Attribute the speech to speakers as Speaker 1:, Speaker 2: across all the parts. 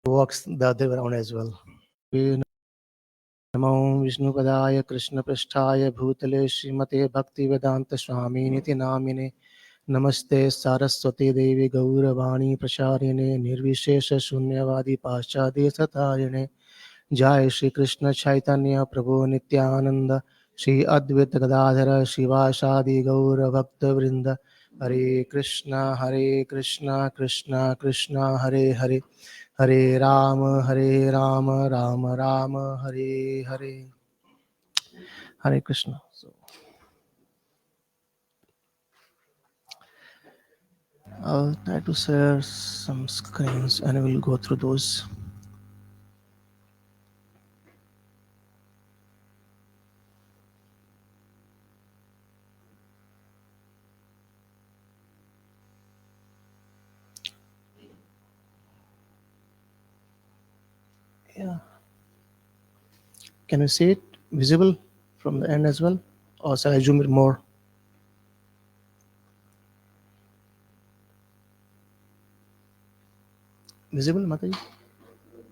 Speaker 1: works the other way around as well. Namo Vishnu Padaya Krishna Prasthaya Bhutale Srimate Bhaktivedanta Swamini Namine Namaste Saraswati Devi Gauravani Prasharine Nirvishesha Shunyavadi Paschadi Satarine Jai Shri Krishna Chaitanya Prabhu Nityananda Shri Advaita Gadadhara Shivashadi Gaura Bhakta Vrinda Hare Krishna Krishna Krishna Hare Hare Hare Rama Rama Rama Hare Hare. Hare Krishna. So I'll try to share some screens and we'll go through those. Yeah. Can you see it visible from the end as well? Or shall I zoom it more? Visible, Mataji?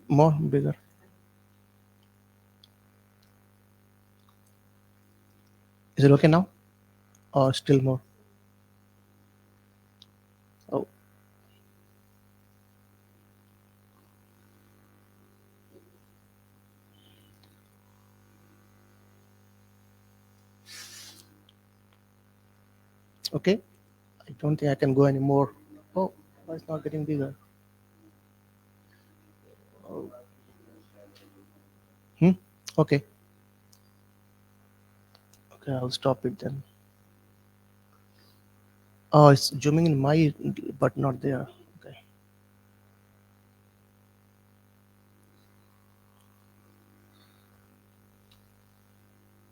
Speaker 1: More, bigger. Is it okay now? Or still more? Oh. Okay. I don't think I can go anymore. Oh, why it's not getting bigger? Oh. Okay. Okay, I'll stop it then. Oh, it's zooming in my, but not there. Okay.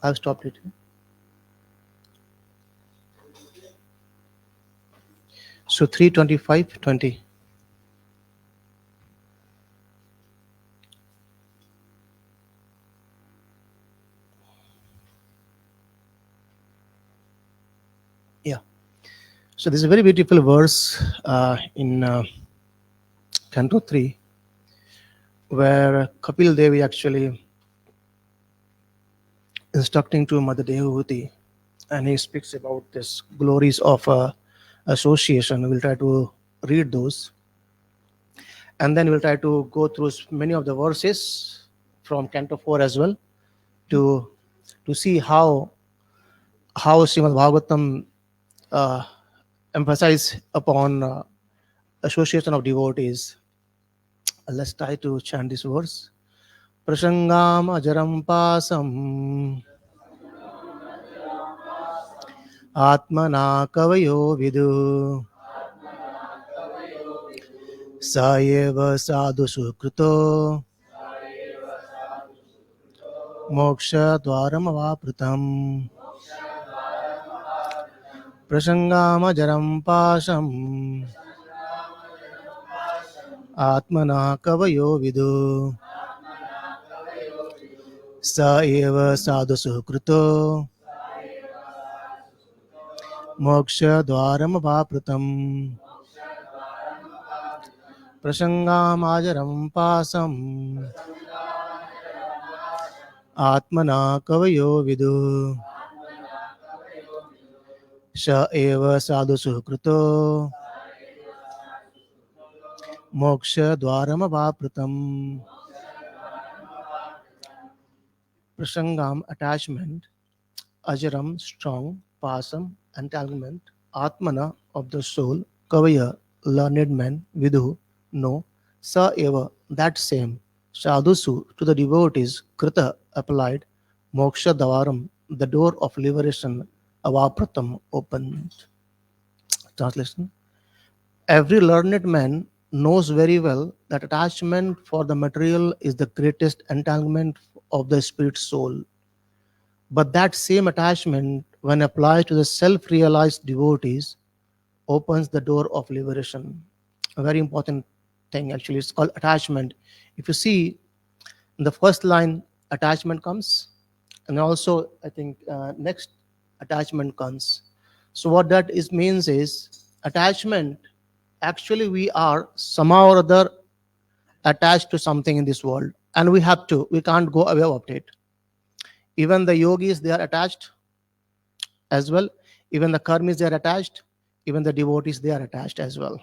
Speaker 1: I've stopped it. So 325:20. Yeah. So this is a very beautiful verse in Canto 3, where Kapil Devi actually instructing to Mother Devotee, and he speaks about this glories of association. We'll try to read those, and then we'll try to go through many of the verses from Canto 4 as well to see how Srimad Bhagavatam emphasize upon association of devotees. Let's try to chant this verse. Prasangam ajaram pasam atmana kavayo vidu sayeva sadhu sukruto moksha dwaram avaprutam. Prasangam ajaram pasam atmana kavayo vidu sayeva sadhu sukruto moksha dwaram avaprutam. Prasangam ajaram pasam atmana kavayo vidu sa eva sadhu sukruto moksha dwaram avaprutam. Prasangam, attachment, ajaram, strong, pasam, entanglement, atmana, of the soul, kavaya, learned man, vidhu, no, sa eva, that same, sadhusu, to the devotees, krita, applied, moksha dwaram, the door of liberation, avapratam, opened. Translation. Every learned man knows very well that attachment for the material is the greatest entanglement of the spirit soul. But that same attachment, when applied to the self realized devotees, opens the door of liberation. A very important thing, actually, it's called attachment. If you see in the first line, attachment comes, and also, I think, next attachment comes. So, what that is means is attachment, actually, we are somehow or other attached to something in this world, and we can't go away of it. Even the yogis, they are attached as well. Even the karmis, they are attached. Even the devotees, they are attached as well.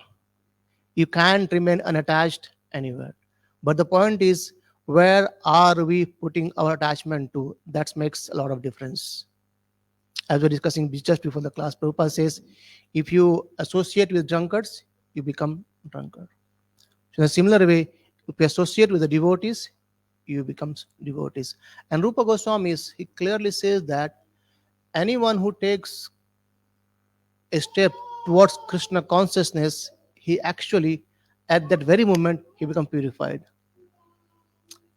Speaker 1: You can't remain unattached anywhere. But the point is, where are we putting our attachment to? That makes a lot of difference. As we're discussing just before the class, Prabhupada says, if you associate with drunkards, you become drunkard. So in a similar way, if you associate with the devotees, you become devotees. And Rupa Goswami, he clearly says that anyone who takes a step towards Krishna consciousness, he actually, at that very moment, he becomes purified.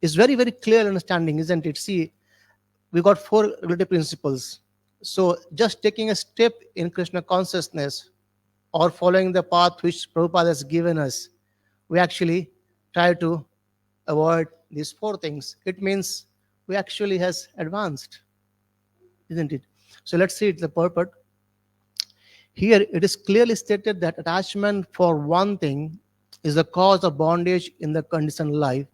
Speaker 1: It's very, very clear understanding, isn't it? See, we got four relative principles. So just taking a step in Krishna consciousness or following the path which Prabhupada has given us, we actually try to avoid these four things. It means we actually has advanced, isn't it? So let's see the purport. Here it is clearly stated that attachment for one thing is the cause of bondage in the conditioned life,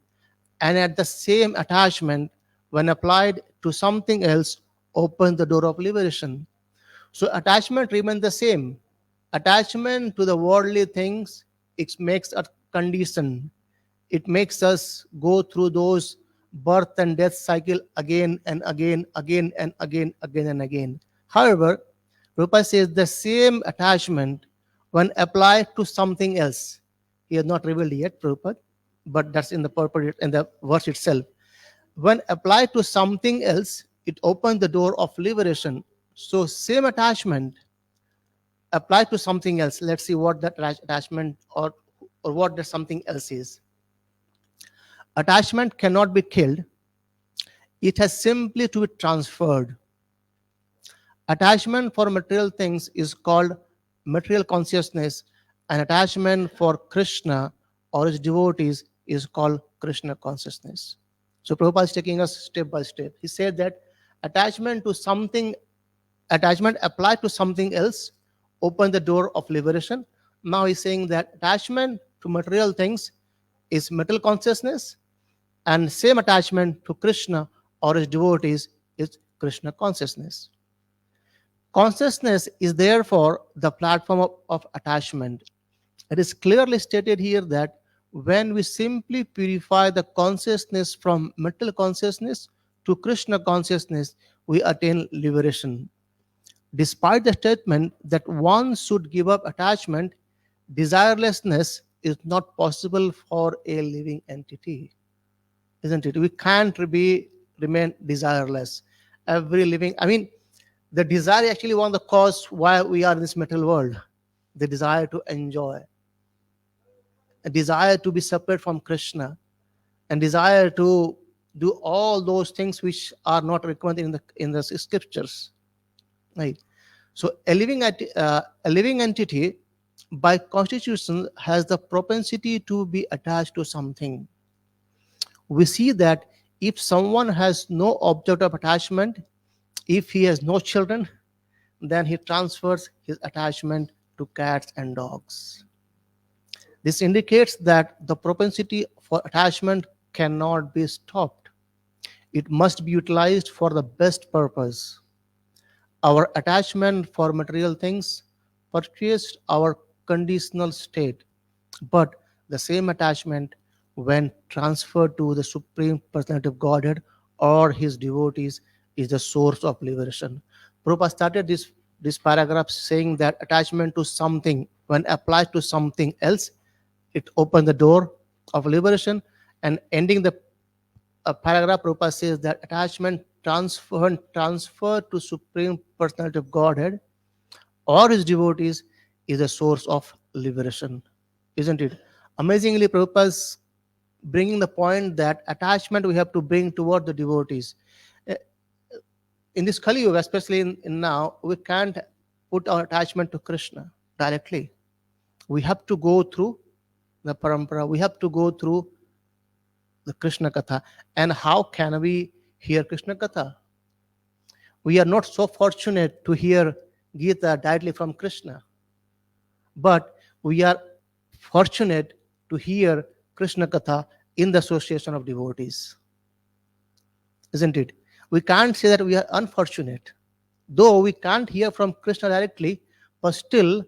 Speaker 1: and at the same attachment, when applied to something else, opens the door of liberation. So attachment remains the same. Attachment to the worldly things, it makes a condition. It makes us go through those birth and death cycle again and again, again and again, again and again. However, Rupa says the same attachment when applied to something else. He has not revealed yet, Prabhupada, but that's in the purport in the verse itself. When applied to something else, it opens the door of liberation. So same attachment applied to something else. Let's see what that attachment or what that something else is. Attachment cannot be killed. It has simply to be transferred. Attachment for material things is called material consciousness, and attachment for Krishna or his devotees is called Krishna consciousness. So Prabhupada is taking us step by step. He said that attachment to something, attachment applied to something else, open the door of liberation. Now he's saying that attachment to material things is material consciousness, and same attachment to Krishna or his devotees is Krishna consciousness. Consciousness is therefore the platform of attachment. It is clearly stated here that when we simply purify the consciousness from mental consciousness to Krishna consciousness, we attain liberation. Despite the statement that one should give up attachment, desirelessness is not possible for a living entity, isn't it? We can't remain desireless. Every living, I mean, the desire actually one of the cause why we are in this material world. The desire to enjoy, a desire to be separate from Krishna, and desire to do all those things which are not recommended in the scriptures. Right. So a living entity by constitution has the propensity to be attached to something. We see that if someone has no object of attachment, if he has no children, then he transfers his attachment to cats and dogs. This indicates that the propensity for attachment cannot be stopped. It must be utilized for the best purpose. Our attachment for material things purchased our conditional state, but the same attachment, when transferred to the Supreme Personality of Godhead or his devotees, is the source of liberation. Prabhupada started this paragraph saying that attachment to something, when applied to something else, it opens the door of liberation. And ending the paragraph, Prabhupada says that attachment transferred to Supreme Personality of Godhead or his devotees is a source of liberation, isn't it? Amazingly, Prabhupada's bringing the point that attachment we have to bring toward the devotees. Eh, In this Kali Yuga, especially in now, we can't put our attachment to Krishna directly. We have to go through the parampara. We have to go through the Krishna Katha. And how can we hear Krishna Katha? We are not so fortunate to hear Gita directly from Krishna, but we are fortunate to hear Krishna Katha in the association of devotees, isn't it? We can't say that we are unfortunate. Though we can't hear from Krishna directly, but still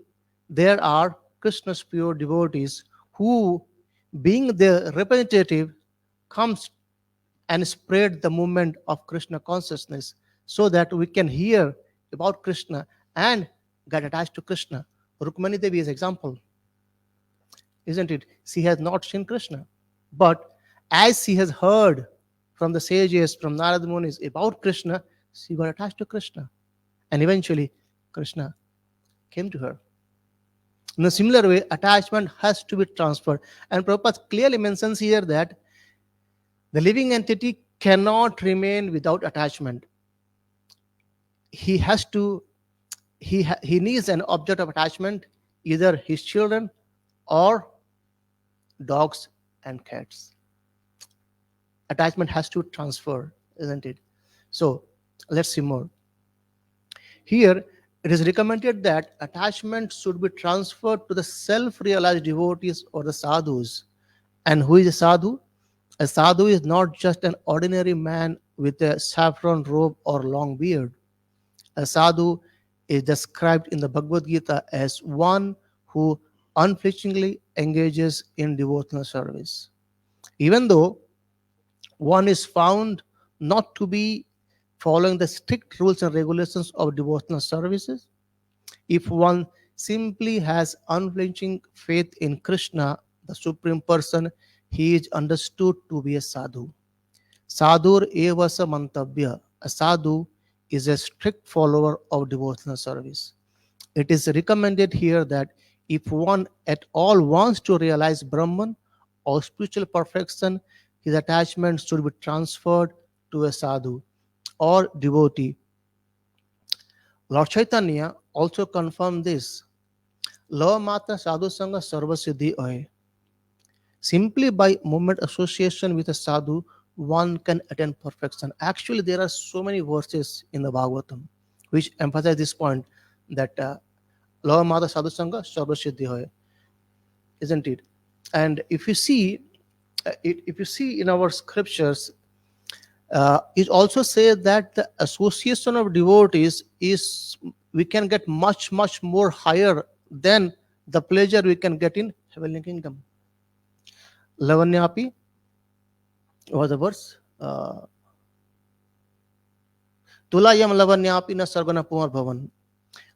Speaker 1: there are Krishna's pure devotees who, being the representative, comes and spread the movement of Krishna consciousness so that we can hear about Krishna and get attached to Krishna. Rukmani Devi is example, isn't it? She has not seen Krishna, but as she has heard from the sages, from Narad Munis about Krishna, she got attached to Krishna, and eventually Krishna came to her. In a similar way, attachment has to be transferred, and Prabhupada clearly mentions here that the living entity cannot remain without attachment. He has to he needs an object of attachment, either his children or dogs and cats. Attachment has to transfer, isn't it? So let's see more. Here it is recommended that attachment should be transferred to the self-realized devotees or the sadhus. And who is a sadhu? A sadhu is not just an ordinary man with a saffron robe or long beard. A sadhu is described in the Bhagavad Gita as one who unflinchingly engages in devotional service. Even though one is found not to be following the strict rules and regulations of devotional services, if one simply has unflinching faith in Krishna, the Supreme Person, he is understood to be a sadhu. Sadhur eva sa mantabhya. A sadhu is a strict follower of devotional service. It is recommended here that if one at all wants to realize Brahman or spiritual perfection, his attachment should be transferred to a sadhu or devotee. Lord Chaitanya also confirmed this. Law matra sadhu sangha sarva siddhi hoy. Simply by moment association with a sadhu, one can attain perfection. Actually, there are so many verses in the Bhagavatam which emphasize this point that Law matra sadhu sangha sarva siddhi hoy, isn't it? And if you see, if you see in our scriptures, it also says that the association of devotees is we can get much more higher than the pleasure we can get in heavenly kingdom. Lavanyapi was the verse. Tulayam lavanyapi na sargana pumar bhavan.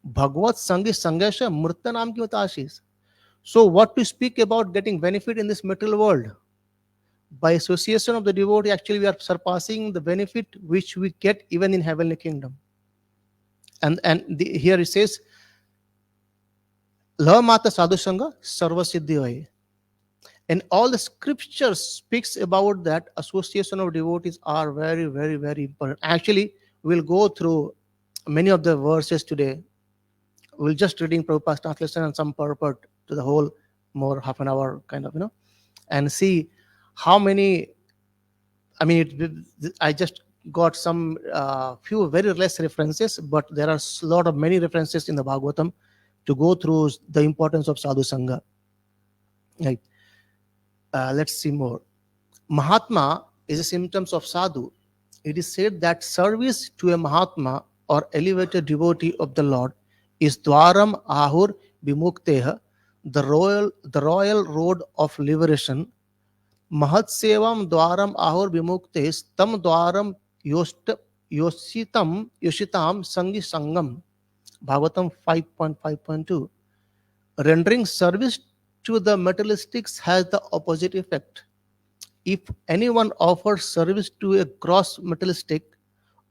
Speaker 1: Bhagavad sangi sangesha murta naam ki utashish. So what to speak about getting benefit in this material world? By association of the devotee, actually we are surpassing the benefit which we get even in heavenly kingdom. And here it says, La mata sadhu sangha sarva siddhi hoy. And all the scriptures speaks about that association of devotees are very important. Actually, we'll go through many of the verses today. We'll just reading Prabhupada's translation and some purport to the whole more half an hour kind of, and see how many. I mean, I just got some few very less references, but there are a lot of many references in the Bhagavatam to go through the importance of sadhu sangha. Right. Let's see more. Mahatma is a symptoms of sadhu. It is said that service to a Mahatma or elevated devotee of the Lord is Dwaram Ahur Vimukteha, the royal road of liberation. Mahat Sevam Dwaram Ahur Vimuktes Tam Dwaram Yoshitam Sangi Sangam. Bhagavatam 5.5.2. Rendering service to the materialistics has the opposite effect. If anyone offers service to a gross materialistic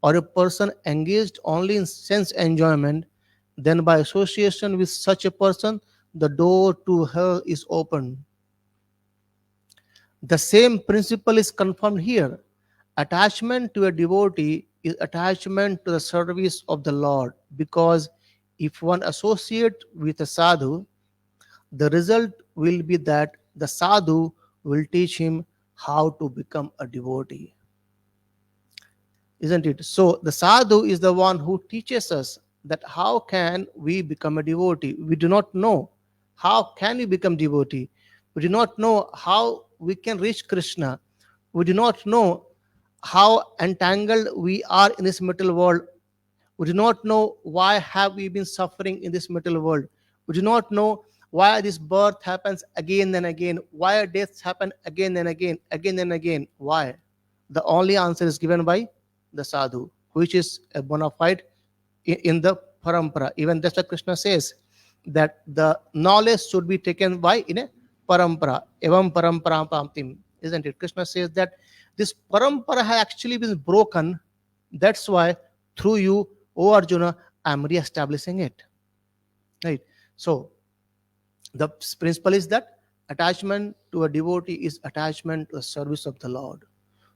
Speaker 1: or a person engaged only in sense enjoyment, then by association with such a person, the door to hell is opened. The same principle is confirmed here. Attachment to a devotee is attachment to the service of the Lord, because if one associate with a sadhu, the result will be that the sadhu will teach him how to become a devotee. Isn't it? So the sadhu is the one who teaches us that how can we become a devotee. We do not know how can we become devotee. We do not know how we can reach Krishna. We do not know how entangled we are in this material world. We do not know why have we been suffering in this material world. We do not know why this birth happens again and again, why deaths happen again and again, again and again. Why? The only answer is given by the sadhu, which is a bona fide in the parampara. Even that's what Krishna says, that the knowledge should be taken by in a parampara. Evam parampara pamtim. Isn't it? Krishna says that this parampara has actually been broken. That's why through you, O Arjuna, I'm re-establishing it. Right. So the principle is that attachment to a devotee is attachment to the service of the Lord.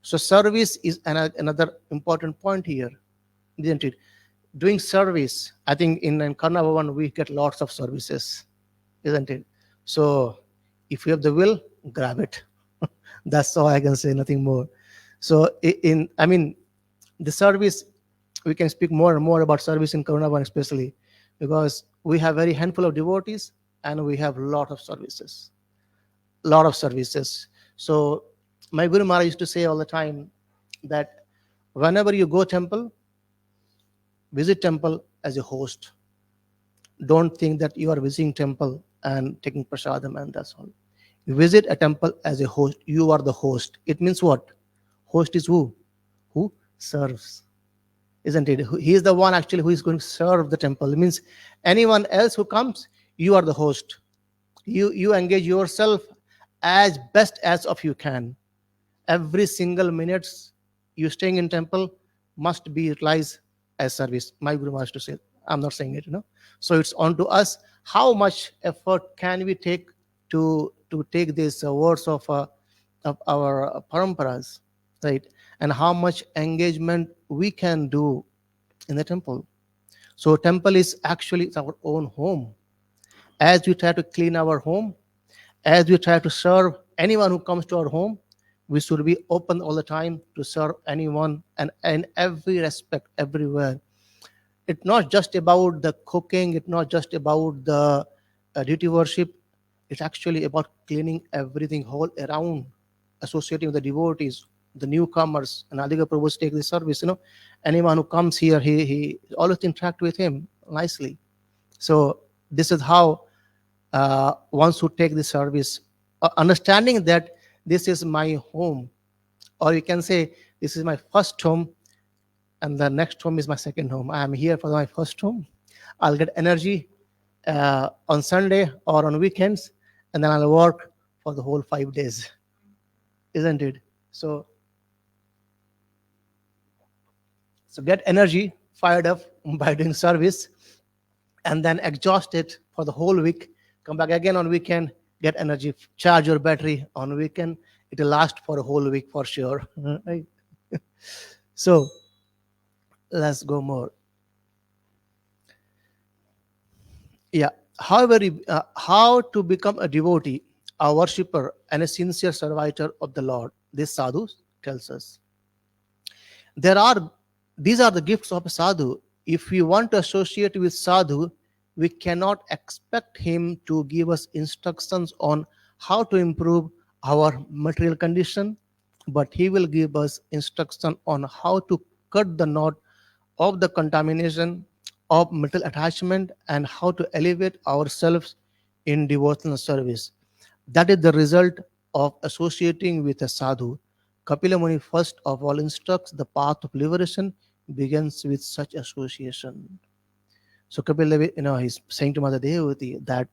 Speaker 1: So service is another important point here, isn't it? Doing service, I think in Karuna Bhavan we get lots of services, isn't it? So if you have the will, grab it. That's all I can say, nothing more. So I mean, the service, we can speak more and more about service in Karuna Bhavan especially, because we have very handful of devotees and we have lot of services. So my Guru Maharaj used to say all the time that whenever you go temple, visit temple as a host. Don't think that you are visiting temple and taking prasadam and that's all. You visit a temple as a host. You are the host. It means what? Host is who? Who serves. Isn't it? He is the one actually who is going to serve the temple. It means anyone else who comes, you are the host. You engage yourself as best as of you can. Every single minutes you staying in temple must be utilized as service. My Guru Maharaj to say, I'm not saying it, So it's on to us how much effort can we take to take these words of our paramparas, right? And how much engagement we can do in the temple. So temple is actually our own home. As we try to clean our home, as we try to serve anyone who comes to our home, we should be open all the time to serve anyone and in every respect, everywhere. It's not just about the cooking, it's not just about the duty worship, it's actually about cleaning everything whole around, associating with the devotees, the newcomers, and Adiga Prabhu's take the service. Anyone who comes here, he always interact with him nicely. So this is how one should take the service, understanding that this is my home, or you can say this is my first home and the next home is my second home. I am here for my first home. I'll get energy on Sunday or on weekends, and then I'll work for the whole 5 days, isn't it? So get energy fired up by doing service, and then exhaust it for the whole week. Come back again on weekend, get energy, charge your battery on weekend. It will last for a whole week for sure. Right? So let's go more. Yeah. However, how to become a devotee, a worshipper, and a sincere servitor of the Lord? This sadhu tells us. These are the gifts of a sadhu. If we want to associate with sadhu, we cannot expect him to give us instructions on how to improve our material condition, but he will give us instruction on how to cut the knot of the contamination of material attachment and how to elevate ourselves in devotional service. That is the result of associating with a sadhu. Kapila Muni first of all instructs the path of liberation begins with such association. So Kapil Devi, he's saying to Mother Devotee that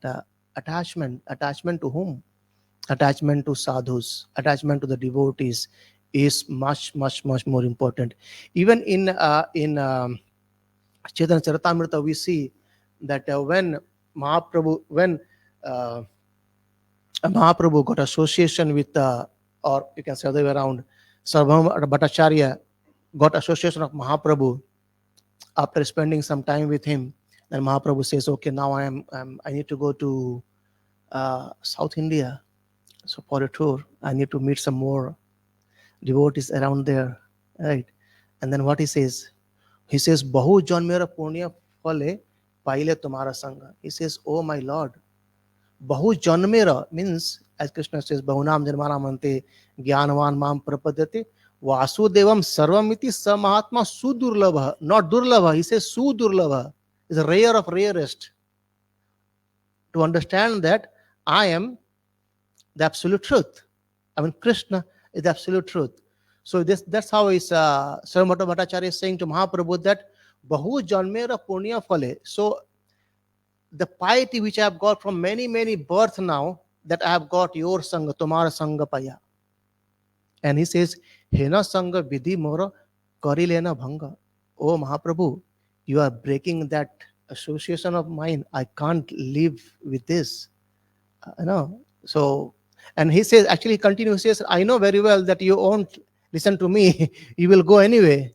Speaker 1: attachment to whom? Attachment to sadhus, attachment to the devotees is much, much, much more important. Even in Chaitanya Charitamrita, we see that when uh, Mahaprabhu got association with, or you can say the other way around, Sarvabhauma Bhattacharya got association of Mahaprabhu after spending some time with him. Then Mahaprabhu says, "Okay, now I need to go to South India, so for a tour. I need to meet some more devotees around there, right?" And then what he says? He says, "Bahu janmera punya phale paile tumhara sangha." He says, "Oh my Lord, Bahu janmera means, as Krishna says, Bahunam Janmanamante Gyanvan Mam Prapadyate Vasudevam Sarvamiti Samahatma Sudurlabha. Not Durlabha, he says Sudurlabha. Is a rare of rarest. To understand that I am the absolute truth. I mean, Krishna is the absolute truth. So that's how is Sarvamata Bhattacharya is saying to Mahaprabhu that Bahu Janmera Punya Phale. So the piety which I have got from many, many births now, that I have got your Sangha, Tumara Sangha Paya. And he says, Hena Sangha Vidhi Mora Karilena Bhanga. Oh Mahaprabhu, you are breaking that association of mine. I can't live with this. No. So, and he says, actually, he continues, he says, I know very well that you won't listen to me. You will go anyway.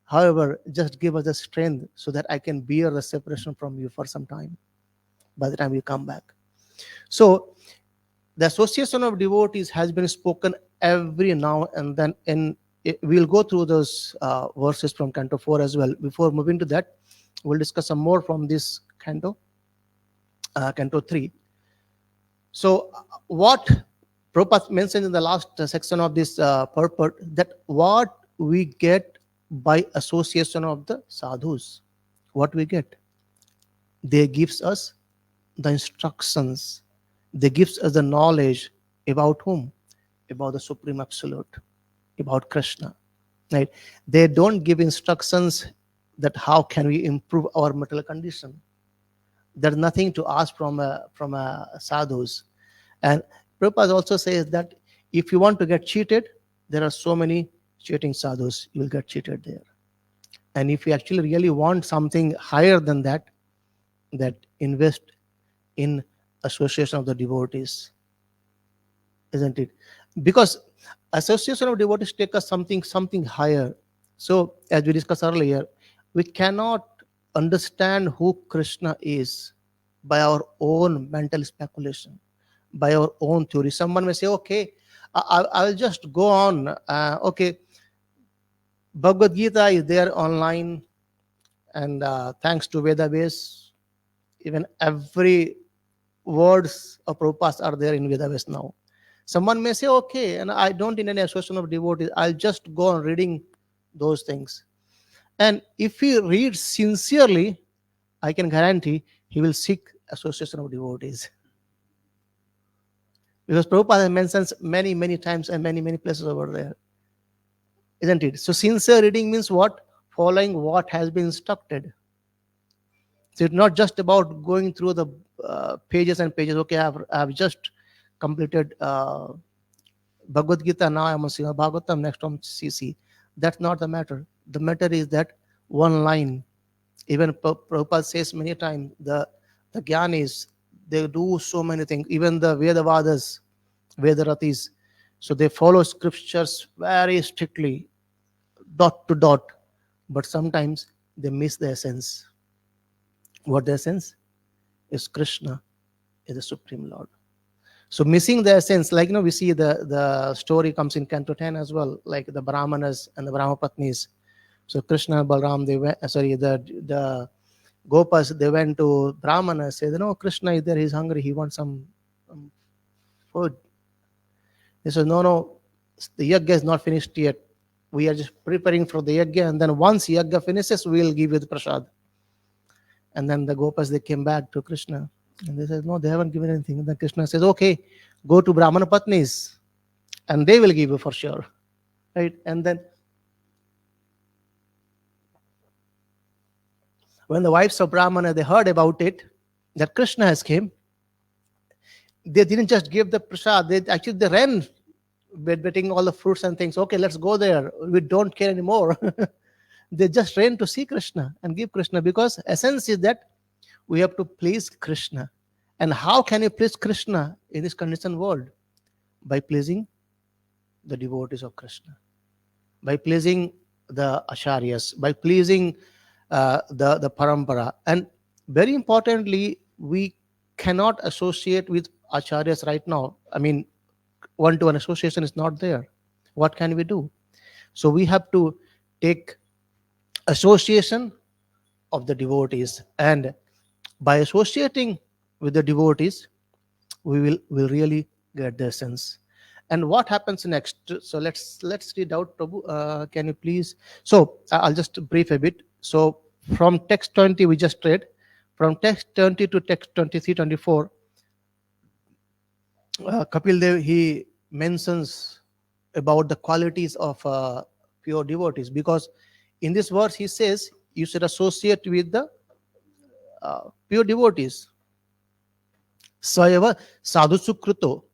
Speaker 1: However, just give us the strength so that I can bear the separation from you for some time by the time you come back. So, the association of devotees has been spoken every now and then. We'll go through those verses from Canto 4 as well. Before moving to that, we'll discuss some more from this Canto, Canto 3. So, what Prabhupada mentioned in the last section of this purport, that what we get by association of the sadhus, what we get, they gives us the instructions, they gives us the knowledge about whom, about the Supreme Absolute, about Krishna, right? They don't give instructions that how can we improve our material condition. There's nothing to ask from a sadhus. And Prabhupada also says that if you want to get cheated, there are so many cheating sadhus, you will get cheated there. And if you actually really want something higher than that, that invest in association of the devotees, isn't it? Because association of devotees take us something higher. So as we discussed earlier, we cannot understand who Krishna is by our own mental speculation, by our own theory. Someone may say, okay, I'll just go on. Okay, Bhagavad Gita is there online, and thanks to Veda base, even every words of Prabhupada are there in Veda base now. Someone may say, okay, and I don't need any association of devotees. I'll just go on reading those things. And if he reads sincerely, I can guarantee he will seek association of devotees. Because Prabhupada mentions many, many times and many, many places over there. Isn't it? So sincere reading means what? Following what has been instructed. So it's not just about going through the pages and pages. Okay, I've just completed Bhagavad Gita, now I'm on Srimad Bhagavatam, next on CC. That's not the matter. The matter is that one line. Even Prabhupada says many times, the Gyanis, they do so many things. Even the Vedavadas, Vedaratis, so they follow scriptures very strictly, dot to dot. But sometimes they miss the essence. What the essence is? Krishna is the Supreme Lord. So missing the essence, like we see the story comes in Canto 10 as well, like the Brahmanas and the Brahmapatnis. So Krishna and Balram, they went, the Gopas, they went to Brahmana, said, no, Krishna is there, he's hungry, he wants some food. They said, no, the yajna is not finished yet. We are just preparing for the yajna, and then once yajna finishes, we'll give you the prasad. And then the Gopas, they came back to Krishna, and they said, no, they haven't given anything. And then Krishna says, okay, go to Brahmana Patnis, and they will give you for sure. Right? And then when the wives of Brahmana, they heard about it, that Krishna has came, they didn't just give the prasad, they ran, betting all the fruits and things. Okay, let's go there. We don't care anymore. They just ran to see Krishna and give Krishna, because essence is that we have to please Krishna. And how can you please Krishna in this conditioned world? By pleasing the devotees of Krishna, by pleasing the acharyas, by pleasing the parampara. And very importantly, we cannot associate with acharyas right now. I mean, one-to-one association is not there. What can we do? So we have to take association of the devotees, and by associating with the devotees, we will really get the sense. And what happens next? So let's read out, Prabhu. Can you please? So I'll just brief a bit. So from text 20 we just read, from text 20 to text 23, 24, Kapil Dev, he mentions about the qualities of pure devotees, because in this verse he says you should associate with the pure devotees. Sayava sadhu sukruto.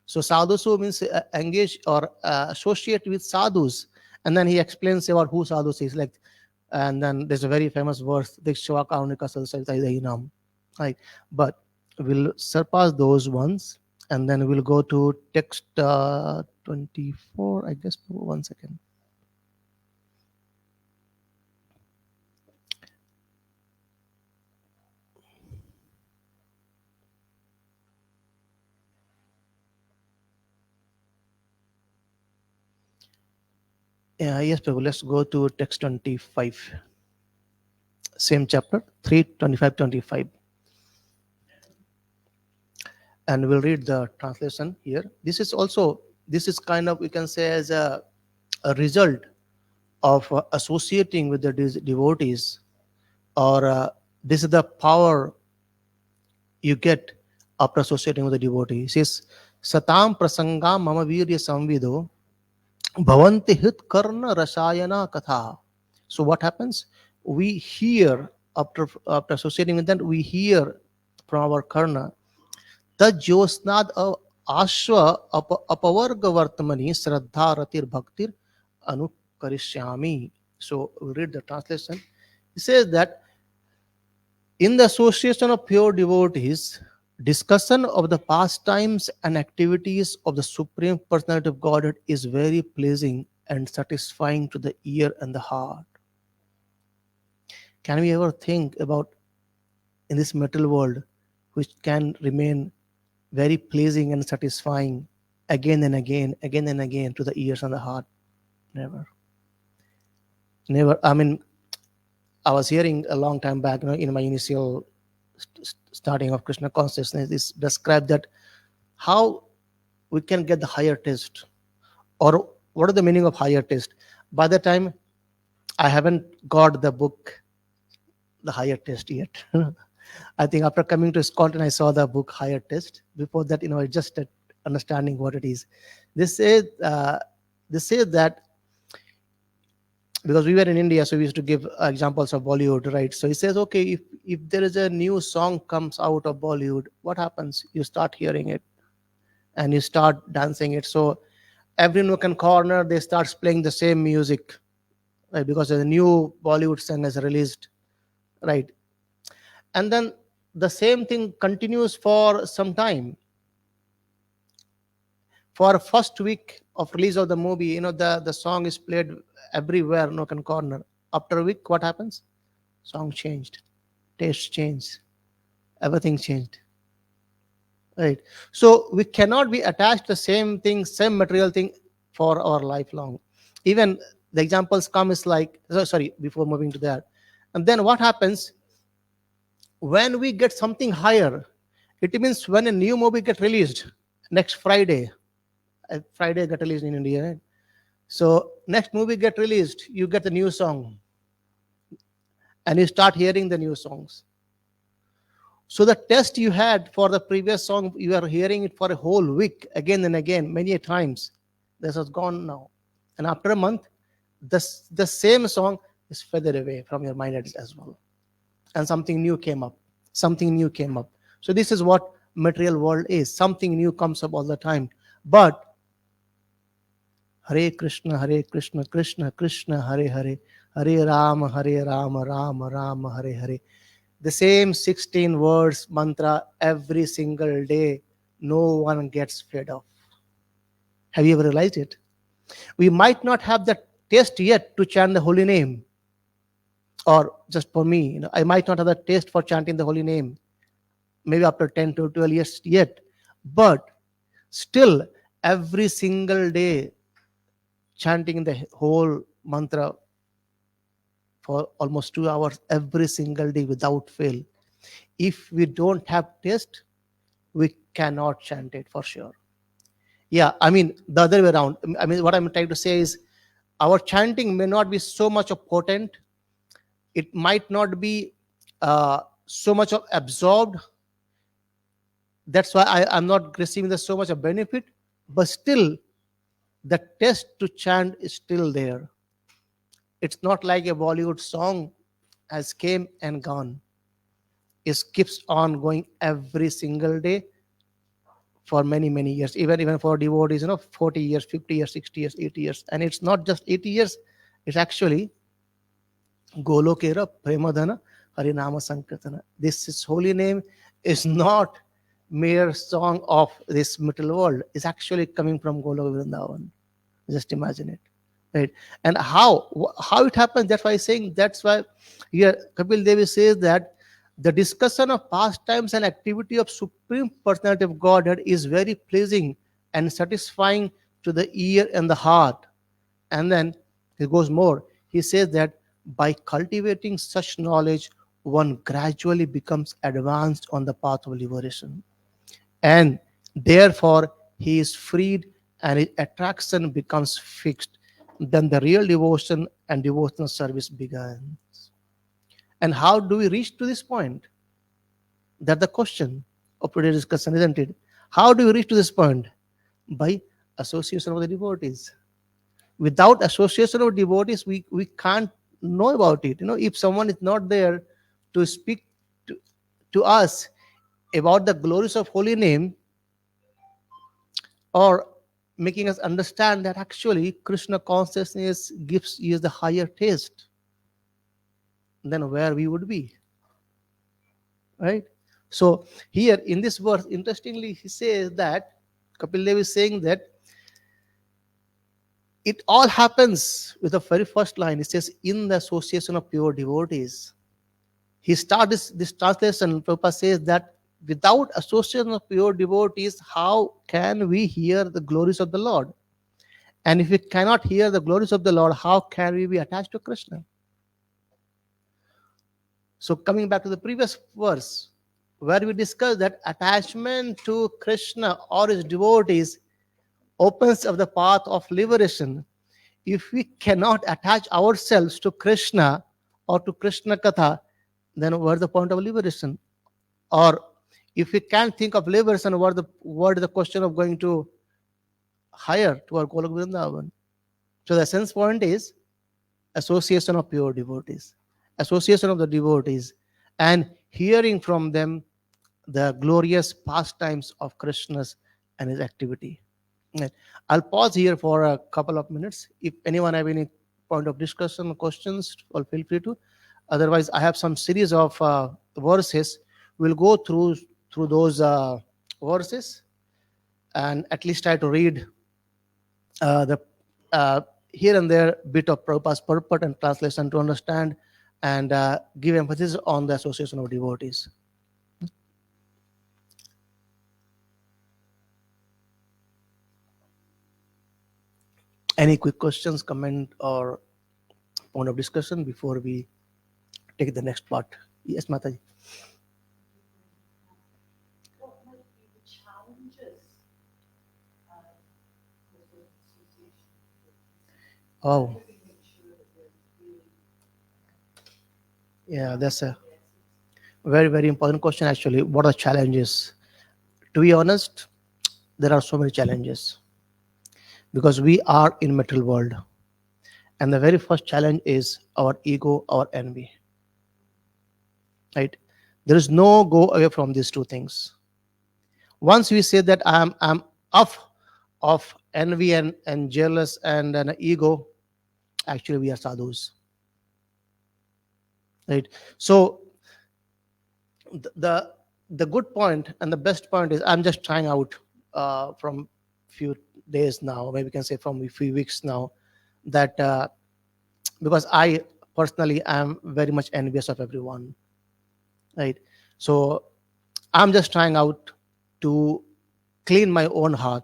Speaker 1: So sadhusu means engage or associate with sadhus, and then he explains about who sadhus is like, and then there's a very famous verse, Dikshva Kaunika Salsaitainam, right? But we'll surpass those ones, and then we'll go to text 24, I guess. One second. Yes, Prabhu, let's go to text 25. Same chapter, 3, 25, 25. And we'll read the translation here. This is kind of, we can say, as a result of associating with the devotees, or this is the power you get after associating with the devotee. It says, Satam prasanga mama virya samvido bhavanti hit karna rasayana katha. So what happens? We hear, after associating with them, we hear from our karna, तज्जोत्स्नाद आश्व अपवर्ग वर्तमनि श्रद्धा रतिर भक्तिर अनुकरिष्यामि. So we read the translation. It says that in the association of pure devotees, discussion of the pastimes and activities of the Supreme Personality of Godhead is very pleasing and satisfying to the ear and the heart. Can we ever think about in this material world which can remain very pleasing and satisfying again and again to the ears and the heart? Never. Never. I mean, I was hearing a long time back, in my initial starting of Krishna consciousness, is described that how we can get the higher taste, or what is the meaning of higher taste. By the time I haven't got the book, the higher taste yet. I think after coming to ISKCON, I saw the book Higher Taste. Before that, I just understanding what it is. They say that because we were in India, so we used to give examples of Bollywood, right? So he says, okay, if there is a new song comes out of Bollywood, what happens? You start hearing it and you start dancing it. So every nook and corner, they start playing the same music, right? Because a new Bollywood song is released, right? And then the same thing continues for some time. For first week of release of the movie, the song is played everywhere, nook and corner. After a week, what happens? Song changed, taste changed, everything changed, right? So we cannot be attached to the same thing, same material thing for our lifelong. Even the examples come is like, sorry, before moving to that. And then what happens when we get something higher? It means when a new movie gets released next Friday, Friday got released in India, right? So next movie get released, you get the new song, and you start hearing the new songs. So the test you had for the previous song, you are hearing it for a whole week, again and again, many times. This has gone now, and after a month, the same song is feathered away from your mind as well, and something new came up. Something new came up. So this is what material world is. Something new comes up all the time, but Hare Krishna, Krishna Krishna, Hare Hare, Hare Rama, Rama Rama, Hare Hare. The same 16 words mantra every single day. No one gets fed up. Have you ever realized it? We might not have the taste yet to chant the holy name. Or just for me, I might not have the taste for chanting the holy name. Maybe after 10 to 12 years yet. But still, every single day, chanting the whole mantra for almost 2 hours every single day without fail. If we don't have taste, we cannot chant it for sure. Yeah, I mean the other way around. I mean what I'm trying to say is our chanting may not be so much of potent. It might not be so much of absorbed. That's why I'm not receiving the so much of benefit. But still, the test to chant is still there. It's not like a Bollywood song has came and gone. It keeps on going every single day for many years. Even for devotees, 40 years, 50 years, 60 years, 80 years, and it's not just 80 years. It's actually Golokera Premadhana Harinama Sankirtana. This is holy name is not mere song of this middle world. It's actually coming from Golok Vrindavan. Just imagine it, right? And how it happens? That's why I'm saying. That's why here Kapil Devi says that the discussion of pastimes and activity of Supreme Personality of Godhead is very pleasing and satisfying to the ear and the heart. And then he goes more. He says that by cultivating such knowledge, one gradually becomes advanced on the path of liberation. And therefore, he is freed and his attraction becomes fixed. Then the real devotion and devotional service begins. And how do we reach to this point? That's the question of today's discussion, isn't it? How do we reach to this point? By association of the devotees. Without association of devotees, we can't know about it. If someone is not there to speak to us about the glories of holy name, or making us understand that actually Krishna consciousness gives you the higher taste, then where we would be, right? So here in this verse, interestingly, he says that Kapil Dev is saying that it all happens with the very first line. It says, in the association of pure devotees. He starts this translation. Prabhupada says that without association of pure devotees, how can we hear the glories of the Lord? And if we cannot hear the glories of the Lord, how can we be attached to Krishna? So coming back to the previous verse, where we discussed that attachment to Krishna or his devotees opens up the path of liberation. If we cannot attach ourselves to Krishna or to Krishna Katha, then what's the point of liberation? Or if we can't think of liberation, what is the question of going to higher to our Golok Vrindavan? So the essence point is association of pure devotees, association of the devotees, and hearing from them the glorious pastimes of Krishna's and his activity. Right. I'll pause here for a couple of minutes. If anyone have any point of discussion or questions, well, feel free to. Otherwise, I have some series of verses. We'll go through those verses and at least try to read the here and there bit of Prabhupada's purport and translation to understand and give emphasis on the association of devotees. Any quick questions, comment, or point of discussion before we take the next part? Yes, Mataji.
Speaker 2: What might be the challenges with the association?
Speaker 1: Oh,
Speaker 2: How do we make sure that we're really
Speaker 1: yeah, that's a
Speaker 2: yes,
Speaker 1: very important question actually. What are the challenges? To be honest, there are so many challenges because we are in material world, and the very first challenge is our ego, our envy. Right? There is no go away from these two things. Once we say that I'm off of envy and jealous and an ego, actually we are sadhus. Right? So the the good point and the best point is I'm just trying out from few days now, maybe we can say from a few weeks now, that because I personally am very much envious of everyone, right? So I'm just trying out to clean my own heart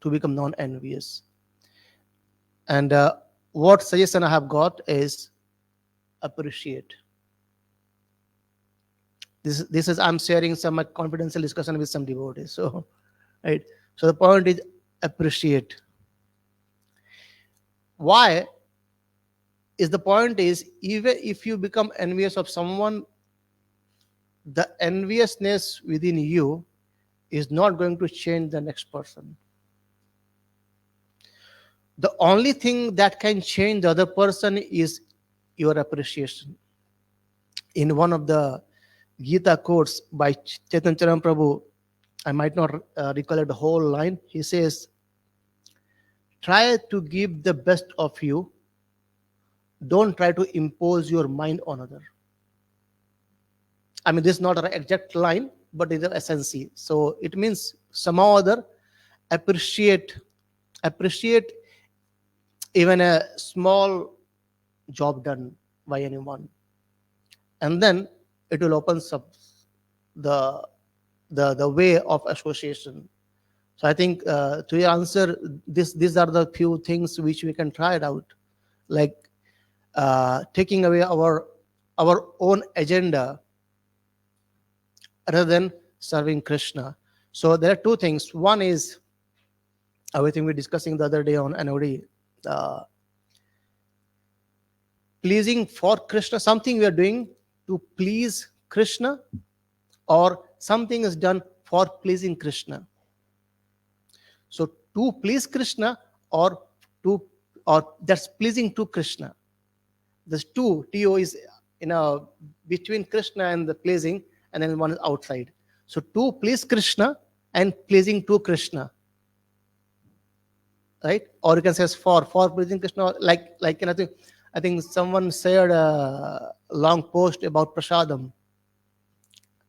Speaker 1: to become non-envious. And what suggestion I have got is appreciate. This is I'm sharing some confidential discussion with some devotees. So, right. So the point is appreciate. Why is the point is even if you become envious of someone, the enviousness within you is not going to change the next person. The only thing that can change the other person is your appreciation. In one of the Gita quotes by Chaitanya Charan Prabhu, I might not recall the whole line. He says, try to give the best of you. Don't try to impose your mind on other. I mean, this is not an exact line, but it's an essence. So it means somehow or other appreciate appreciate even a small job done by anyone, and then it will open up the the way of association. So I think to your answer, these are the few things which we can try it out, like taking away our own agenda rather than serving Krishna. So there are two things. One is everything we were discussing the other day on NOD, uh, pleasing for Krishna, something we are doing to please Krishna, or something is done for pleasing Krishna. So to please Krishna, or to or that's pleasing to Krishna. This two to is between Krishna and the pleasing, and then one is outside. So to please Krishna and pleasing to Krishna, right? Or you can say for pleasing Krishna, like I think someone shared a long post about prasadam.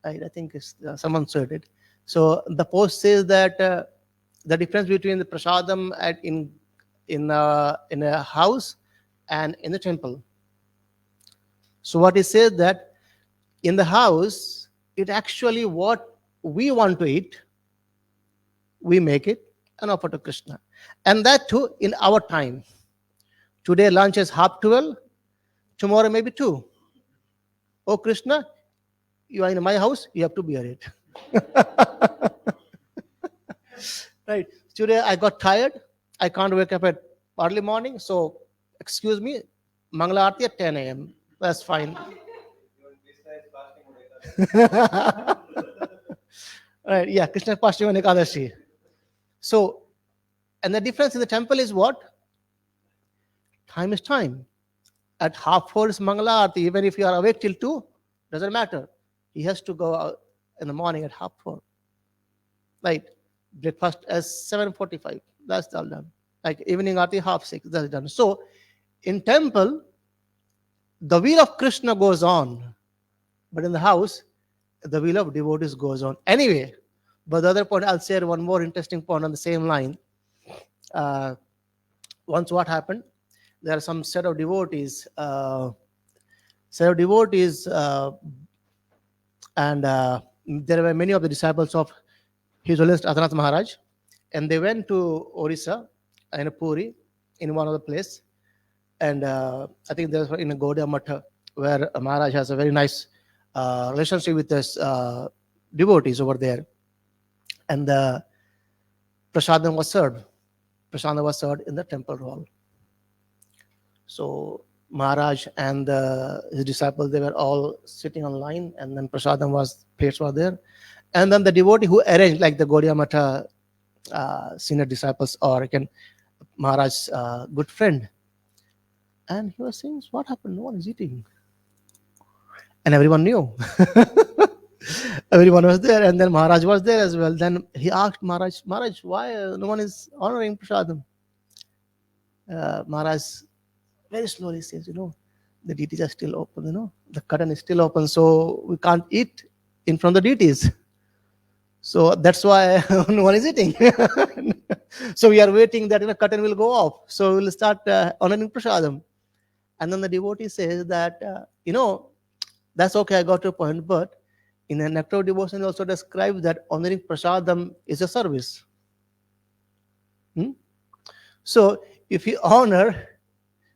Speaker 1: Right? I think it's, someone shared it. So the post says that the difference between the prasadam at in a house and in the temple. So what he says that in the house, it actually what we want to eat, we make it and offer to Krishna, and that too in our time. Today lunch is 12:30. Tomorrow maybe 2. Oh Krishna, you are in my house, you have to bear it. Right. Today I got tired. I can't wake up at early morning. So, excuse me, Mangala Aarti at 10 a.m. That's fine. Right. Yeah. Krishna fasting on Ekadashi. So, and the difference in the temple is what? Time is time. At 4:30 is Mangala Aarti. Even if you are awake till 2, doesn't matter. He has to go out in the morning at 4:30. Right. Breakfast at 7:45. That's all done. Like evening aarti 5:30. That's done. So in temple, the wheel of Krishna goes on, but in the house, the wheel of devotees goes on. Anyway, but the other point, I'll share one more interesting point on the same line. Uh, Once what happened? There are some set of devotees, and there were many of the disciples of His Holiness Adhanath Maharaj, and they went to Orissa in Puri in one of the place, and I think there's in a Gaudiya Matha where Maharaj has a very nice relationship with his devotees over there, and the prasadam was served. Prasadam was served in the temple hall. So Maharaj and his disciples, they were all sitting on line, and then prasadam plates were there, and then the devotee who arranged, like the Gaudiya Matha senior disciples, or again Maharaj's good friend, and he was saying, "What happened? No one is eating," and everyone knew. Everyone was there, and then Maharaj was there as well. Then he asked Maharaj, "Maharaj, why no one is honoring prasadam?" Maharaj very slowly says, the deities are still open, the curtain is still open, so we can't eat in front of the deities. So that's why no one is eating. So we are waiting that curtain will go off. So we will start honoring prasadam. And then the devotee says that, that's okay, I got your point, but in the nectar of devotion also describes that honoring prasadam is a service. So if you honor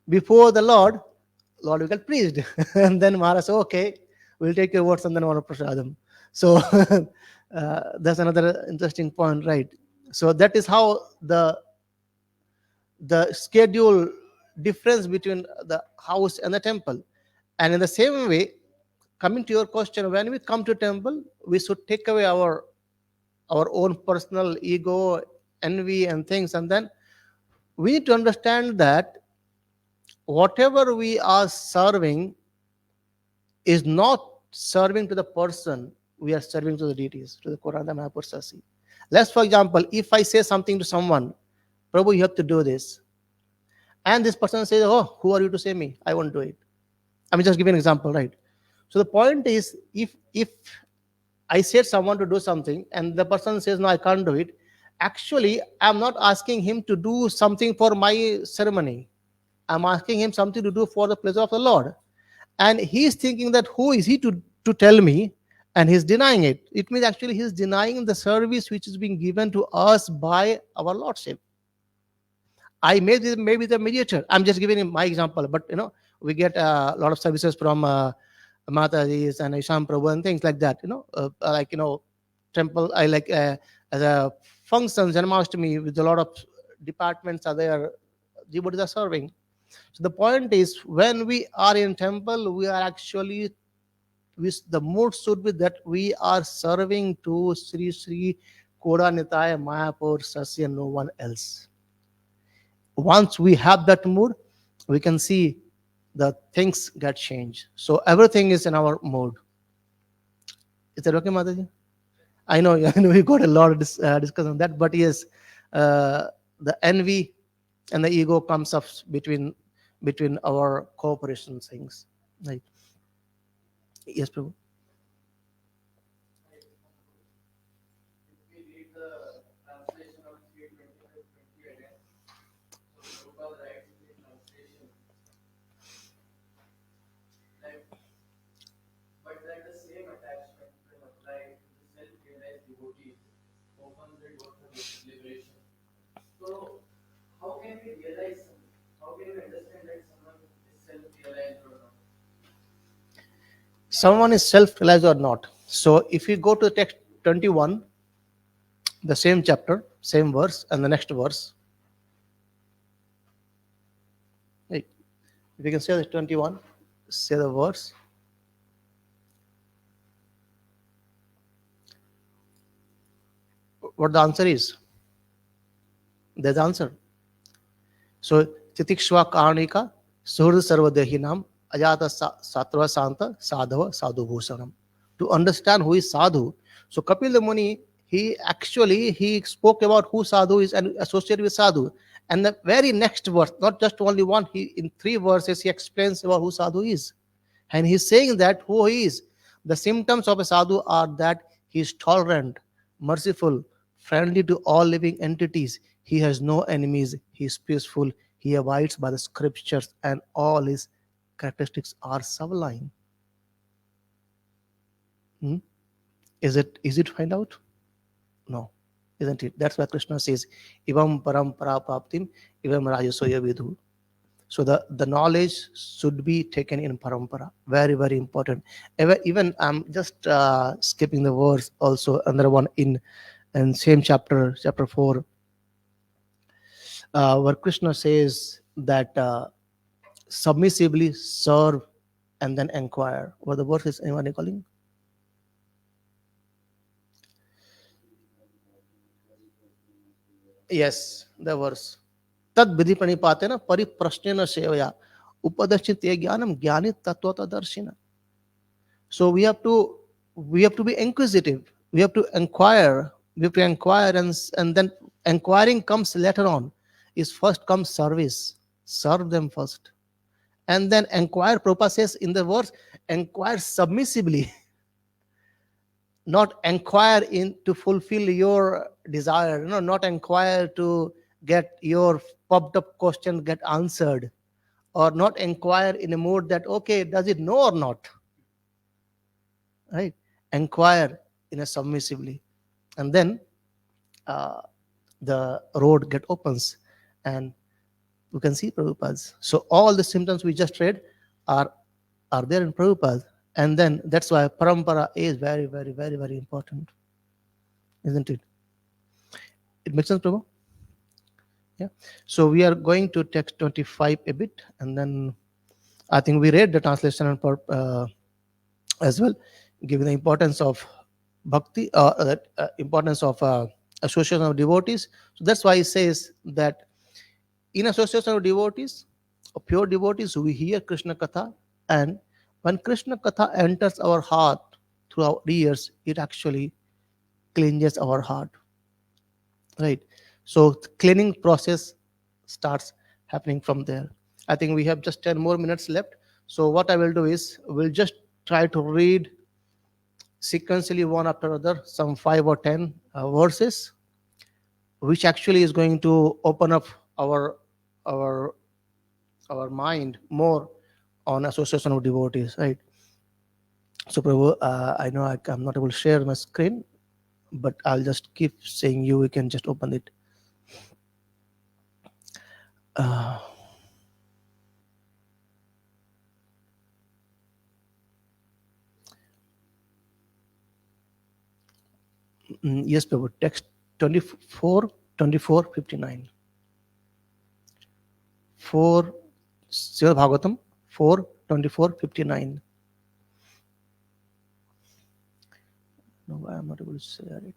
Speaker 1: before the Lord will get pleased. And then Maharaj said, okay, We'll take your words and then our prasadam. So that's another interesting point, right? So that is how the schedule difference between the house and the temple. And in the same way, coming to your question, when we come to temple, we should take away our own personal ego, envy, and things, and then we need to understand that whatever we are serving is not serving to the person, we are serving to the deities, to the Quran, the Mahapurusasi. Let's, for example, if I say something to someone, Prabhu, you have to do this, and this person says, oh, who are you to say me? I won't do it. I'm just giving an example, right? So the point is, if I said someone to do something and the person says, no, I can't do it, actually, I'm not asking him to do something for my ceremony. I'm asking him something to do for the pleasure of the Lord. And he's thinking that who is he to tell me? And he's denying it. It means actually he's denying the service which is being given to us by our Lordship. I may be the mediator. I'm just giving him my example, but we get a lot of services from Mataji's and Isham Prabhu and things like that. Like temple. I like as a function Janmashtami with a lot of departments are there. Devotees are serving. So the point is, when we are in temple, we are actually, the mood should be that we are serving to Sri Sri Koda Nitaya Mayapur Sasya, no one else. Once we have that mood, we can see the things get changed. So everything is in our mood. Is that okay, Mataji? I know, I know we got a lot of discussion on that, but yes, the envy and the ego comes up between our cooperation things. Right? Yes, Prabhu.
Speaker 3: If we read the translation of 3:25:20 again, so Prabhupada writes in the translation, like, but that the same attachment when applied to the self-realized devotees opens the door for liberation. So, how can we realize something? How can we understand that someone is self-realized or not?
Speaker 1: Someone is self-realized or not. So if you go to text 21, the same chapter, same verse, and the next verse. Right. If you can say the 21, say the verse. What the answer is? There's the answer. So Titikshva Karnika Surd Sarvadehinam Ajata Satva Santa Sadhava Sadhu Bhushanam. To understand who is Sadhu. So Kapil Muni, he spoke about who Sadhu is and associated with Sadhu. And the very next verse, not just only one, he in 3 verses he explains about who Sadhu is. And he's saying that who he is. The symptoms of a sadhu are that he is tolerant, merciful, friendly to all living entities. He has no enemies. He is peaceful. He abides by the scriptures, and all his characteristics are sublime. Hmm? Is it easy to find out? No, isn't it? That's why Krishna says, "Ivam parampara praptim, ivam rajasoya vidhu." So the knowledge should be taken in parampara. Very, very important. Even I'm just skipping the verse also, another one in same chapter 4, where Krishna says that submissively serve and then inquire. What the verse is, anyone recalling? Yes, the verse. Tad vidhi pranipatena pariprasnena sevaya upadashite jnanam jnani tattvadarshina. So we have to be inquisitive. We have to inquire. We have to inquire, and then inquiring comes later on. Is first comes service. Serve them first, and then inquire. Prabhupada says in the verse, inquire submissively, not inquire in to fulfill your desire. Not inquire to get your popped up question get answered, or not inquire in a mode that okay, does it know or not? Right? Inquire in a submissively, and then uh, the road get opens, and you can see Prabhupada's. So all the symptoms we just read are are there in Prabhupada. And then that's why parampara is very, very, very, very important, isn't it? It makes sense, Prabhu? Yeah. So we are going to text 25 a bit, and then I think we read the translation and as well, giving the importance of bhakti, importance of association of devotees. So that's why he says that in association of devotees, of pure devotees, we hear Krishna Katha, and when Krishna Katha enters our heart through our ears, it actually cleanses our heart, right? So the cleaning process starts happening from there. I think we have just 10 more minutes left. So what I will do is we'll just try to read sequentially one after other some 5 or 10 verses, which actually is going to open up our our our mind more on association of devotees, right? So Prabhu, I know I'm not able to share my screen, but I'll just keep saying you can just open it. uh, yes Prabhu, text 24, 24, 59. 4 Srimad Bhagavatam 4, 24, 59. No, why I'm not able to share it.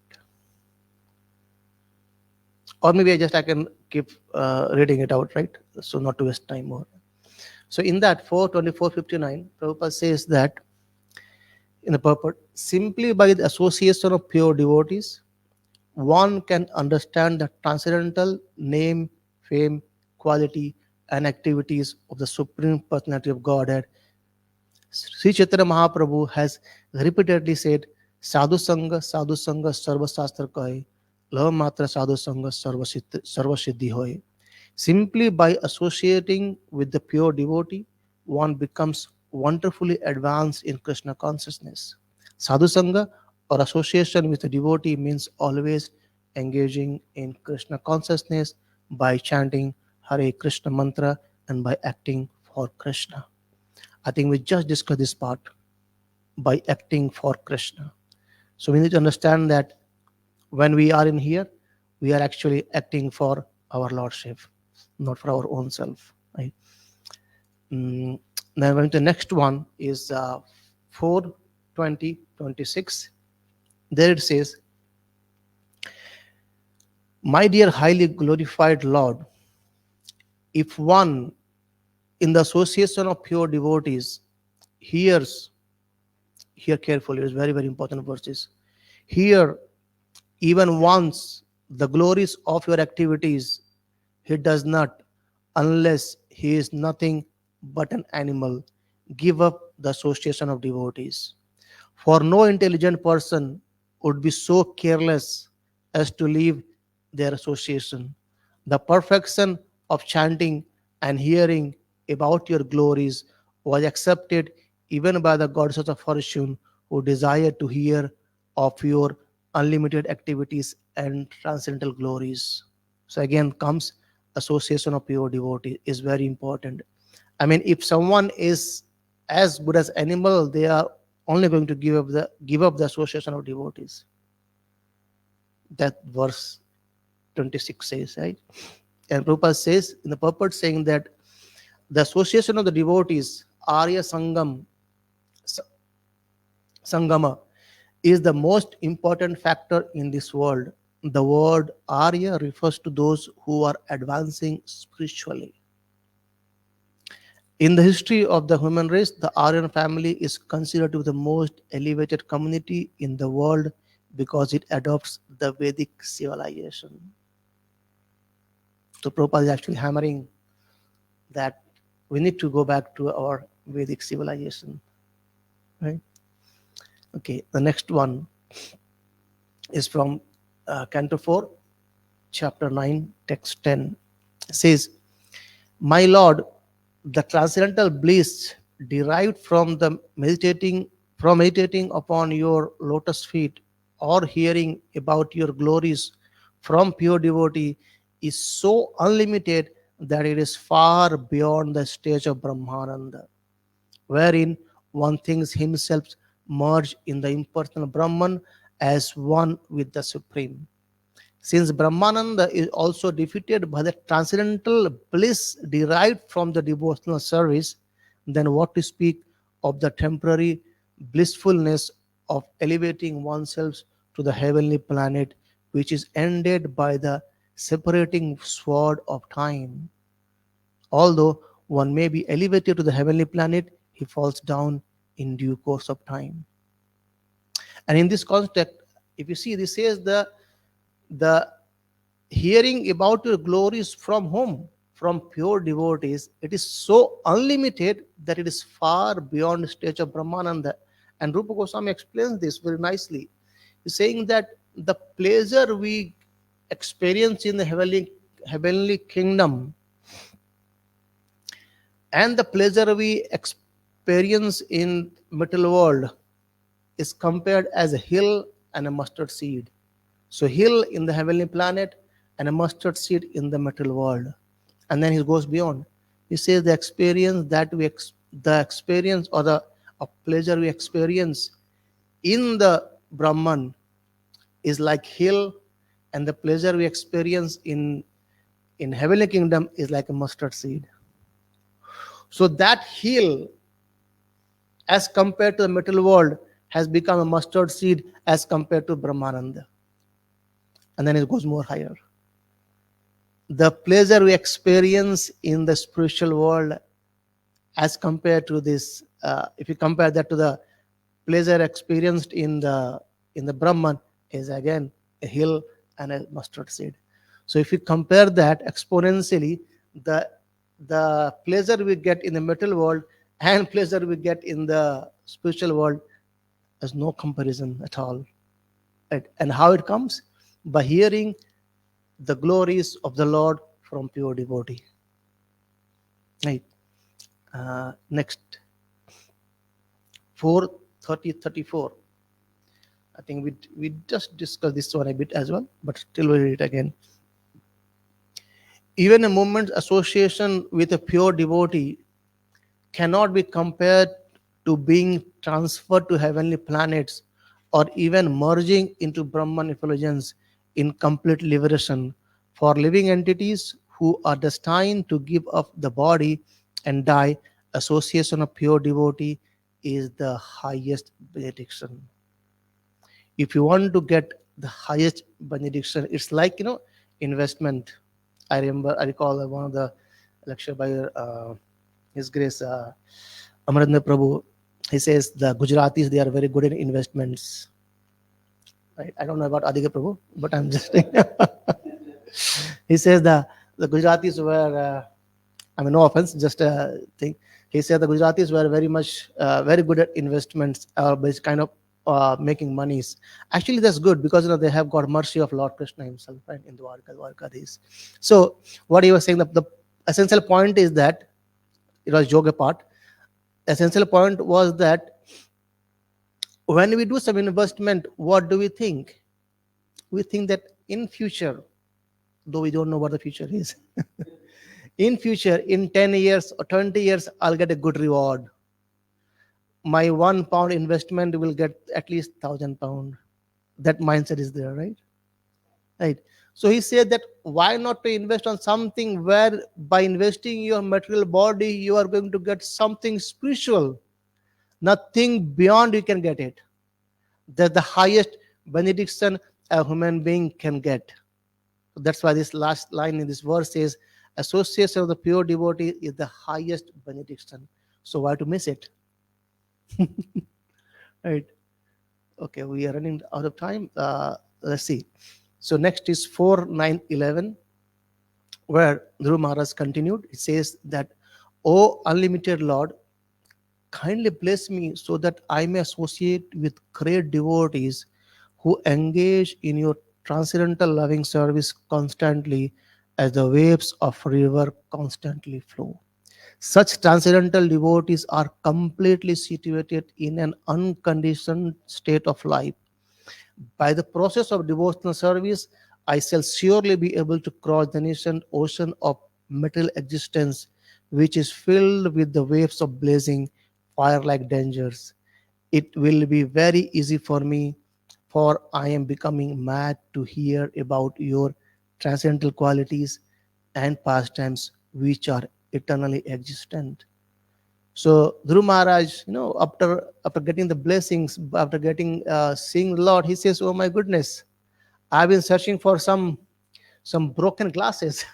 Speaker 1: Or maybe I can keep reading it out, right? So not to waste time more. So in that 4:24:59, Prabhupada says that in the purport, simply by the association of pure devotees, one can understand the transcendental name, fame, quality, and activities of the Supreme Personality of Godhead. Sri Chaitanya Mahaprabhu has repeatedly said, Sadhu Sangha Sarva Shastra Kahe, Lav Matra Sadhu Sangha Sarva Siddhi Hoye. Simply by associating with the pure devotee, one becomes wonderfully advanced in Krishna consciousness. Sadhu Sangha or association with a devotee means always engaging in Krishna consciousness by chanting Hare Krishna mantra and by acting for Krishna. I think we just discussed this part, by acting for Krishna. So we need to understand that when we are in here, we are actually acting for our Lordship, not for our own self. Right? Mm, Then going to the next one is 4:20:26. There it says, My dear highly glorified Lord, if one in the association of pure devotees hears, hear carefully, it's very, very important verses, hear even once the glories of your activities, he does not, unless he is nothing but an animal, give up the association of devotees. For no intelligent person would be so careless as to leave their association. The perfection of chanting and hearing about your glories was accepted even by the goddesses of fortune who desired to hear of your unlimited activities and transcendental glories. So again comes association of pure devotee is very important. I mean, if someone is as good as animal, they are only going to give up the association of devotees. That verse 26 says, right? And Prabhupada says in the purport saying that the association of the devotees, Arya Sangama, is the most important factor in this world. The word Arya refers to those who are advancing spiritually. In the history of the human race, the Aryan family is considered to be the most elevated community in the world because it adopts the Vedic civilization. So Prabhupada is actually hammering that we need to go back to our Vedic civilization. Right? Okay, the next one is from Canto 4, Chapter 9, Text 10. It says, My Lord, the transcendental bliss derived from meditating upon your lotus feet or hearing about your glories from pure devotee is so unlimited that it is far beyond the stage of Brahmananda, wherein one thinks himself merged in the impersonal Brahman as one with the Supreme. Since Brahmananda is also defeated by the transcendental bliss derived from the devotional service, then what to speak of the temporary blissfulness of elevating oneself to the heavenly planet, which is ended by the separating sword of time? Although one may be elevated to the heavenly planet, he falls down in due course of time. And in this context, if you see, this says the hearing about your glories from whom? From pure devotees. It is so unlimited that it is far beyond the stage of Brahmananda. And Rupa Goswami explains this very nicely. He's saying that the pleasure we experience in the heavenly kingdom and the pleasure we experience in material world is compared as a hill and a mustard seed. So hill in the heavenly planet and a mustard seed in the material world. And then he goes beyond. He says the experience that the experience or the pleasure we experience in the Brahman is like hill, and the pleasure we experience in heavenly kingdom is like a mustard seed. So that hill, as compared to the material world, has become a mustard seed as compared to Brahmananda. And then it goes more higher. The pleasure we experience in the spiritual world as compared to this, if you compare that to the pleasure experienced in the Brahman, is again a hill and a mustard seed. So if you compare that exponentially, the the pleasure we get in the material world and pleasure we get in the spiritual world, there's no comparison at all. Right? And how it comes? By hearing the glories of the Lord from pure devotee. Right. Next, 4:30:34. I think we just discussed this one a bit as well, but still we'll read it again. Even a moment's association with a pure devotee cannot be compared to being transferred to heavenly planets or even merging into Brahman effulgence in complete liberation. For living entities who are destined to give up the body and die, association of pure devotee is the highest benediction. If you want to get the highest benediction, it's like investment. I recall one of the lecture by His Grace Amarendra Prabhu. He says the Gujaratis, they are very good in investments. Right? I don't know about Adhika Prabhu, but I'm just he says the Gujaratis were I mean, no offense, just a thing. He said the Gujaratis were very much very good at investments, this kind of making monies. Actually, that's good because they have got mercy of Lord Krishna himself, right, in Dwarkadis. So what he was saying, the essential point is that it was yoga part. Essential point was that when we do some investment, what do we think? We think that in future, though we don't know what the future is, in future, in 10 years or 20 years, I'll get a good reward. My £1 investment will get at least £1,000. That mindset is there, right? Right. So he said that why not to invest on something where by investing your material body, you are going to get something spiritual. Nothing beyond you can get it. That's the highest benediction a human being can get. That's why this last line in this verse says, association of the pure devotee is the highest benediction. So why to miss it? Right. Okay, we are running out of time. Let's see. So next is 4:9:11, where Dhruv Maharaj continued. It says that, O unlimited Lord, kindly bless me so that I may associate with great devotees who engage in your transcendental loving service constantly as the waves of a river constantly flow. Such transcendental devotees are completely situated in an unconditioned state of life. By the process of devotional service, I shall surely be able to cross the nascent ocean of material existence, which is filled with the waves of blazing, fire like dangers. It will be very easy for me, for I am becoming mad to hear about your transcendental qualities and pastimes which are eternally existent. So Dhruv Maharaj, after getting the blessings, after getting seeing the Lord, he says, "Oh my goodness, I've been searching for some broken glasses."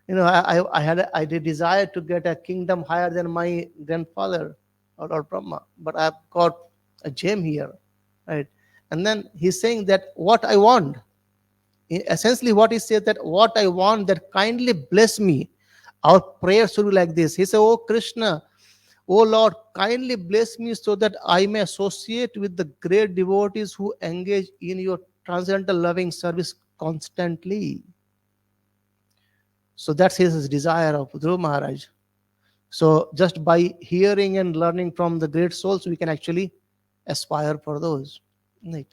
Speaker 1: I did desire to get a kingdom higher than my grandfather or Lord Brahma, but I've got a gem here, right? And then he's saying that what I want, essentially what he said, that what I want, that kindly bless me. Our prayer should be like this. He said, "Oh Krishna, oh Lord, kindly bless me so that I may associate with the great devotees who engage in your transcendental loving service constantly." So that's his desire of Dhruv Maharaj. So just by hearing and learning from the great souls, we can actually aspire for those. Right.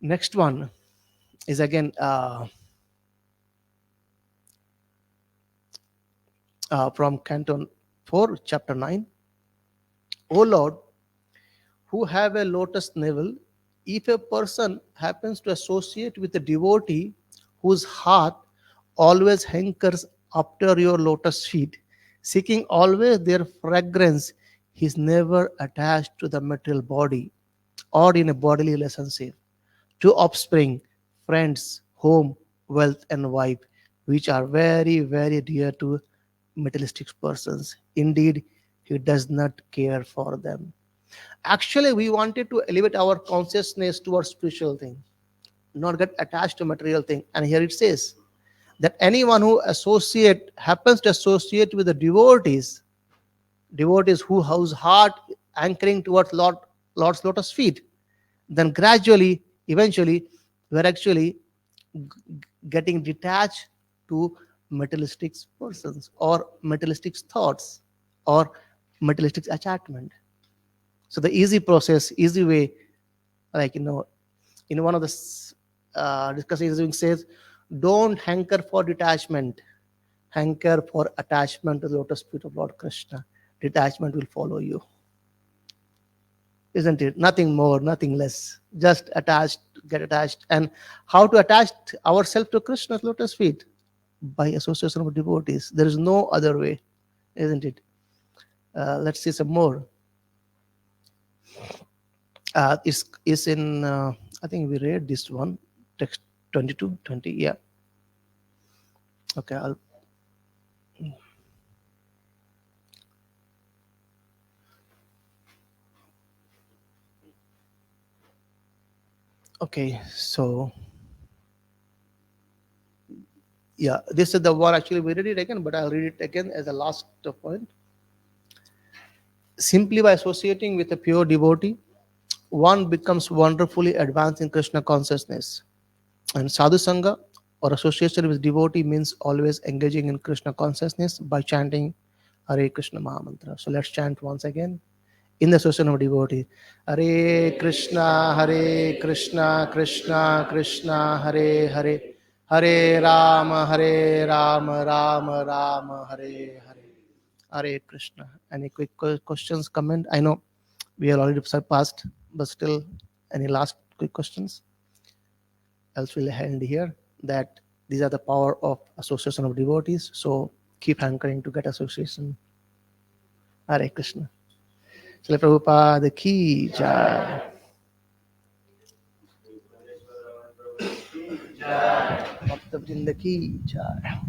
Speaker 1: Next one is again from Canton 4, chapter 9. O Lord, who have a lotus navel, if a person happens to associate with a devotee whose heart always hankers after your lotus feet, seeking always their fragrance, he is never attached to the material body or in a bodily relationship, to offspring, friends, home, wealth, and wife, which are very, very dear to materialistic persons. Indeed, he does not care for them. Actually, we wanted to elevate our consciousness towards spiritual thing, not get attached to material thing. And here it says that anyone who happens to associate with the devotees whose heart anchoring towards Lord's lotus feet, then gradually, eventually, we're actually getting detached to materialistic persons or materialistic thoughts or materialistic attachment. So the easy process, easy way, like in one of the discussions it says, don't hanker for detachment, hanker for attachment to the lotus feet of Lord Krishna. Detachment will follow you, isn't it? Nothing more, nothing less. Just attached, get attached. And how to attach ourselves to Krishna's lotus feet? By association with devotees. There is no other way, isn't it? Let's see some more. Is in I think we read this one, text 22, 20. Yeah. Okay. Okay. So yeah, this is the one actually we read it again, but I'll read it again as a last point. Simply by associating with a pure devotee, one becomes wonderfully advanced in Krishna consciousness. And sadhu sangha or association with devotee means always engaging in Krishna consciousness by chanting Hare Krishna Mahamantra. So let's chant once again in the association of devotee. Hare Krishna, Krishna Krishna, Hare Hare, Hare Ram, Ram Ram, Hare Hare. Hare Krishna. Any quick questions, comment? I know we are already surpassed, but still, any last quick questions? Else we'll end here. That these are the power of association of devotees. So keep hankering to get association. Hare Krishna. Srila Prabhupada ki jai. Bhakta Vrinda ki jai.